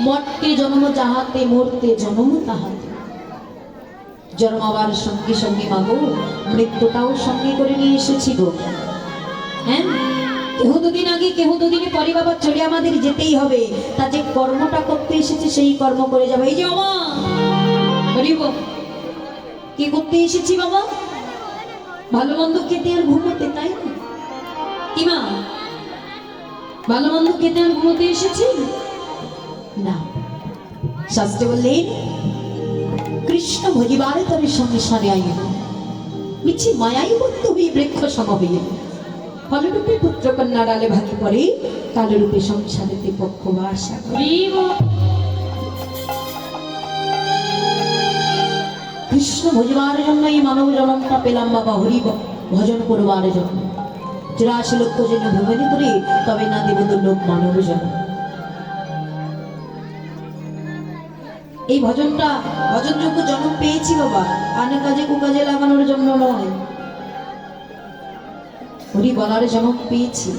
মরতে জন্ম যাহাতে মরতে জন্ম তাহাতে। জন্মাবার সঙ্গে সঙ্গে মাগো মৃত্যুটাও সঙ্গে করে নিয়ে এসেছি গো। হ্যাঁ, কেহ দুদিন আগে কেহ দুদিনে পরে বাবা চলে আমাদের যেতেই হবে। তা যে কর্মটা করতে এসেছে সেই কর্ম করে যাবে। এই যে আমা বলিব কি করতে এসেছি বাবা? ভালো মন্দ খেতে আর ঘুমোতে, তাই না? কি মা, ভালো মন্দ খেতে আর ঘুমোতে এসেছি না। শাস্ত্রে বললেন কৃষ্ণ ভজিবারে তবে সংসারে আইব, মিছি মায়াই বদ্ধ হয়ে বৃক্ষ সম হইব। ফলরূপে পুত্র কন্যা ডালে ভাগে পড়ে, কালরূপে সংসারেতে পক্ষ বাসা করিব। কৃষ্ণ ভজিবার জন্য এই মানব জন্মটা পেলাম বাবা, হরি ভজন করবার জন্য। 84 লক্ষ যেন ভ্রমণ করে তবে না দেব লোক মানব জন্ম। এই ভজনটা ভজনযোগ্য জন্ম পেয়েছি বাবা, আনে কাজে কুকাজে লাগানোর জন্য নয়। হরি বলার জন্ম পেয়েছি।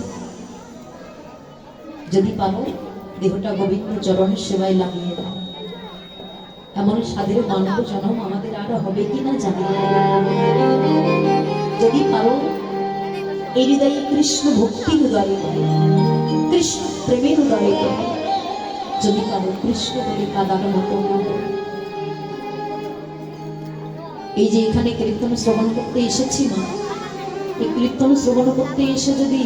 যদি পারো দেহটা গোবিন্দ চরণ সেবায় লাগিয়ে দাও। এমন সাধের মানব জন্ম আমাদের আরো হবে কিনা জানি না। যদি পারো এই হৃদয়ে কৃষ্ণ ভক্তির উদয় করে, কৃষ্ণ প্রেমের উদয় করে, যদি পারো কৃষ্ণ বলে কাদার মতো। এই যে এখানে কীর্তন শ্রবণ করতে এসেছি মা, এই কীর্তন শ্রবণ করতে এসে যদি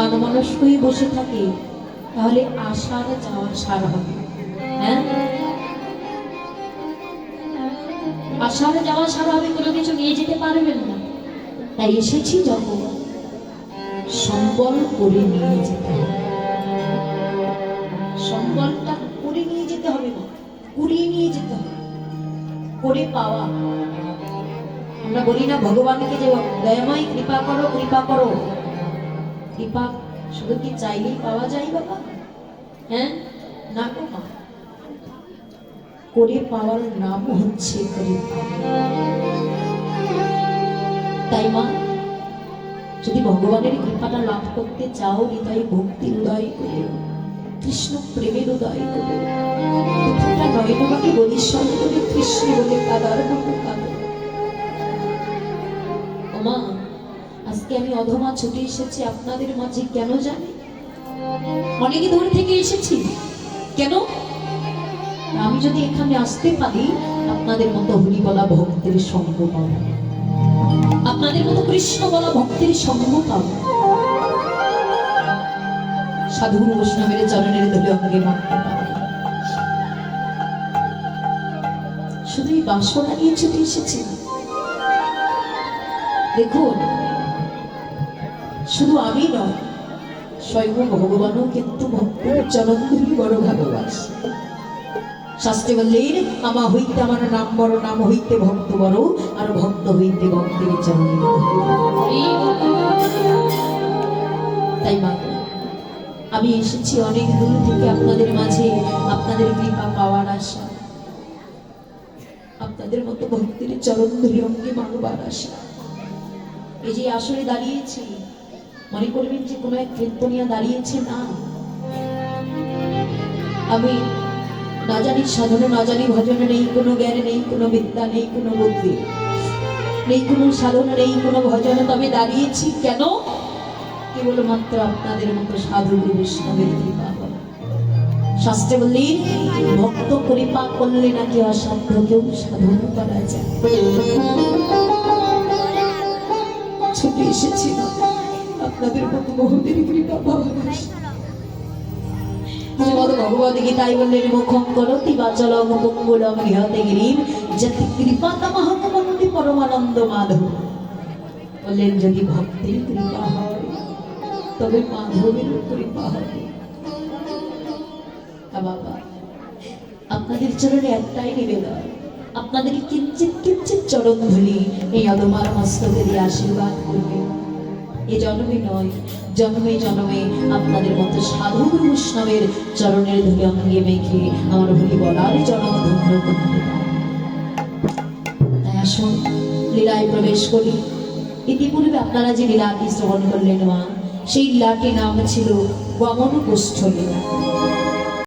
আনমনস্ক হয়ে বসে থাকে তাহলে আসার যাওয়ার সার হবে। হ্যাঁ, আসার যাওয়া সার হবে, কোনো কিছু নিয়ে যেতে পারবেন না। তাই এসেছি যখন সম্বল করে নিয়ে যেতে হবে। সম্বলটা করে নিয়ে যেতে হবে মা, কুড়িয়ে নিয়ে যেতে হবে। করে পাওয়া, আমরা বলি না ভগবানকে যে দয়াময় কৃপা করো কৃপা করো, কৃপা শুধু কি চাইলেই পাওয়া যায় বাবা? হ্যাঁ না গো মা, করে পাওয়ার নাম হচ্ছে কৃপা। তাই মা যদি ভগবানের কৃপাটা লাভ করতে চাও, হৃদয়ে ভক্তির উদয় করে, কৃষ্ণ প্রেমের উদয় করে, নয়নবাকে বলিষ্ঠ করে কৃষ্ণ বলে কাদার মতো কাঁদো। ওমা আজকে আমি অধমা ছুটে এসেছি আপনাদের মাঝে, কেন জানি? অনেক দূর থেকে এসেছি। কেন? আমি যদি এখানে আসতে পারি আপনাদের মতো হরি বলা ভক্তের সঙ্গ পাবো, আপনাদের মতো কৃষ্ণ বলা ভক্তের সঙ্গ পাবো, সাধু বৈষ্ণবের চরণের ধুলো অঙ্গে মাখতে পাবো। শুধু এই বাসনা নিয়ে ছুটে এসেছি। দেখুন শুধু আমি নয়, স্বয়ং ভগবানও কিন্তু ভক্তের চরণ ধুলি বড় ভালোবাসে। শাস্ত্রে বললেন আমা হইতে আমার নাম বড়, নাম হইতে ভক্ত বড়, আর ভক্ত হইতে ভক্তের চরণে। তাই মা আমি এসেছি অনেক দূর থেকে আপনাদের মাঝে, আপনাদের কৃপা পাওয়ার আশা, আপনাদের মতো ভক্তের চরণ ধুলি অঙ্গে মানবার আশা। এই যে আসলে দাঁড়িয়েছি, মনে করবেন যে কোনো এক কীর্তনিয়া দাঁড়িয়েছে না। আমি না জানি সাধনা, না জানি ভজনে, নেই কোনো জ্ঞান, নেই কোনো বিদ্যা, নেই কোনো বুদ্ধি, নেই কোনো সাধনা, নেই কোনো ভজন, তবে দাঁড়িয়েছি কেন? কেবলমাত্র আপনাদের মতো সাধু বৈষ্ণবের কৃপা। শাস্ত্রে বললেন ভক্ত কৃপা করলে নাকি অসাধ্য কেউ সাধন করা যায়। ছুটে এসেছি আপনাদের মতো বহুদের কৃপা পাওয়ার আশা। ভগবত গীতায় বললেন মুখম করতি বাচলং মুকুলং গৃহতে গিরিম যতি কৃপা তমহং মন্দি পরমানন্দ মাধব। বললেন যদি ভক্তের কৃপা হয় তবে মাধবের কৃপা হবে। বাবা আপনাদের চরণে একটাই নিবেদন, আপনাদের কিঞ্চিত কিঞ্চিত চরণ ধুলি এই অদমার মস্তকে দিয়ে আশীর্বাদ করবে। এ জন্মে নয়, জন্মে জন্মে আপনাদের মতো সাধু বৈষ্ণবের চরণের ধুলি অঙ্গে মেখে আমার হরি বলার জন্ম ধন্য করতে। তাই আসুন লীলায় প্রবেশ করি। ইতিপূর্বে আপনারা যে লীলাটি শ্রবণ করলেন মা, সেই লীলাটির নাম ছিল গমন গোষ্ঠ লীলা।